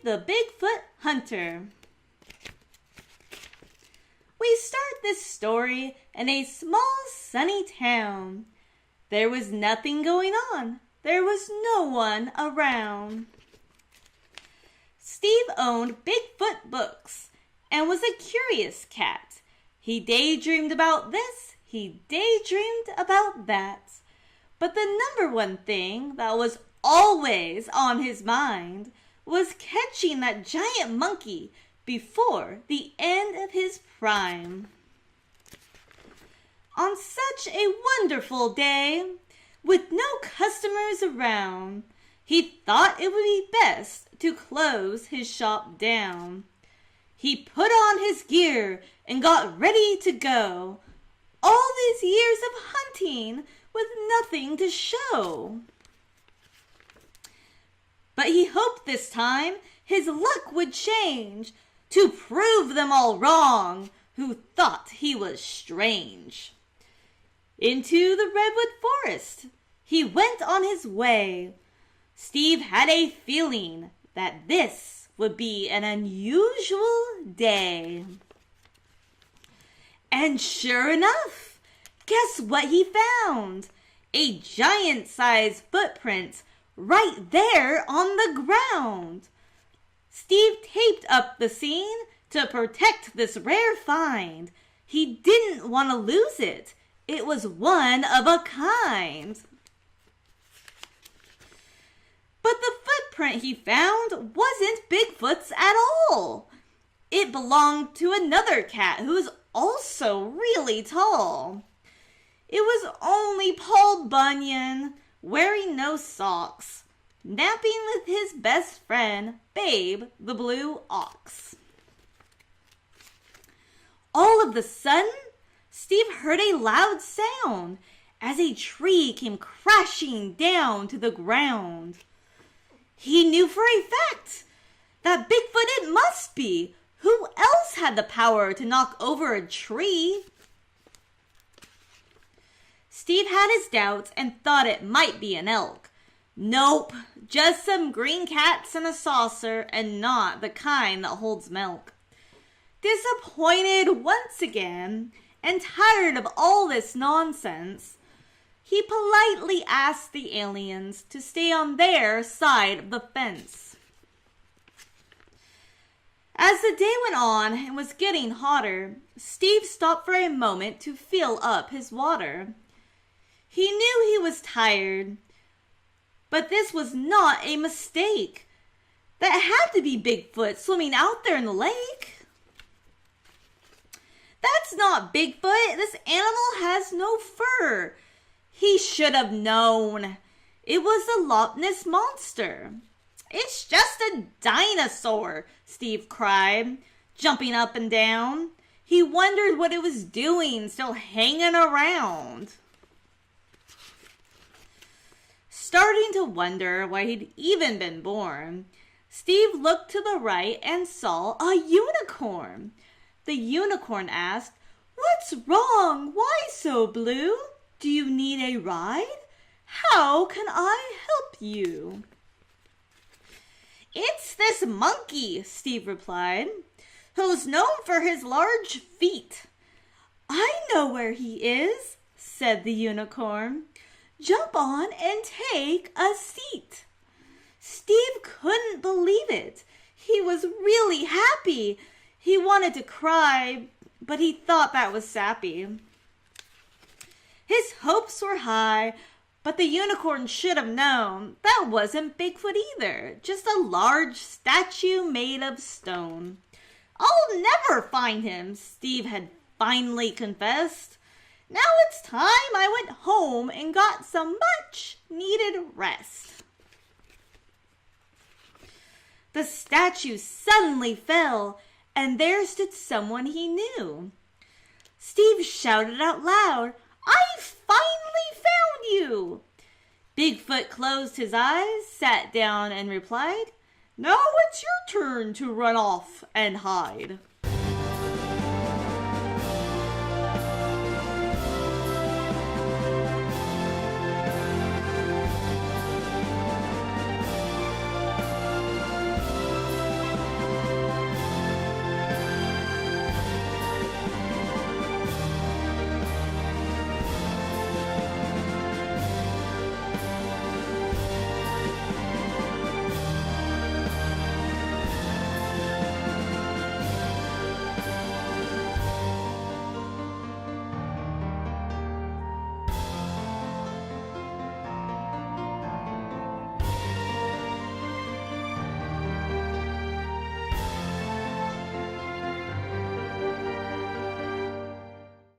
the Bigfoot Hunter. We start this story in a small sunny town. There was nothing going on. There was no one around. Steve owned Bigfoot books and was a curious cat. He daydreamed about this, he daydreamed about that. But the number one thing that was always on his mind was catching that giant monkey before the end of his prime. On such a wonderful day, with no customers around, he thought it would be best to close his shop down. He put on his gear and got ready to go. All these years of hunting with nothing to show. But he hoped this time his luck would change to prove them all wrong who thought he was strange. Into the redwood forest he went on his way. Steve had a feeling that this would be an unusual day. And sure enough, guess what he found? A giant-sized footprint right there on the ground. Steve taped up the scene to protect this rare find. He didn't want to lose it. It was one of a kind. But the footprint he found wasn't Bigfoot's at all. It belonged to another cat who was also really tall. It was only Paul Bunyan, wearing no socks, napping with his best friend, Babe the Blue Ox. All of a sudden, Steve heard a loud sound as a tree came crashing down to the ground. He knew for a fact that Bigfoot it must be. Who else had the power to knock over a tree? Steve had his doubts and thought it might be an elk. Nope, just some green cats in a saucer and not the kind that holds milk. Disappointed once again and tired of all this nonsense, he politely asked the aliens to stay on their side of the fence. As the day went on and was getting hotter, Steve stopped for a moment to fill up his water. He knew he was tired, but this was not a mistake. That had to be Bigfoot swimming out there in the lake. That's not Bigfoot. This animal has no fur. He should have known. It was the Loch Ness Monster. It's just a dinosaur, Steve cried, jumping up and down. He wondered what it was doing, still hanging around. Starting to wonder why he'd even been born, Steve looked to the right and saw a unicorn. The unicorn asked, "What's wrong? Why so blue? Do you need a ride? How can I help you?" "It's this monkey," Steve replied, "who's known for his large feet." "I know where he is," said the unicorn. "Jump on and take a seat." Steve couldn't believe it. He was really happy. He wanted to cry, but he thought that was sappy. His hopes were high, but the unicorn should have known that wasn't Bigfoot either, just a large statue made of stone. "I'll never find him," Steve had finally confessed. "Now it's time I went home and got some much needed rest." The statue suddenly fell, and there stood someone he knew. Steve shouted out loud, "I finally found you!" Bigfoot closed his eyes, sat down, and replied, "Now it's your turn to run off and hide."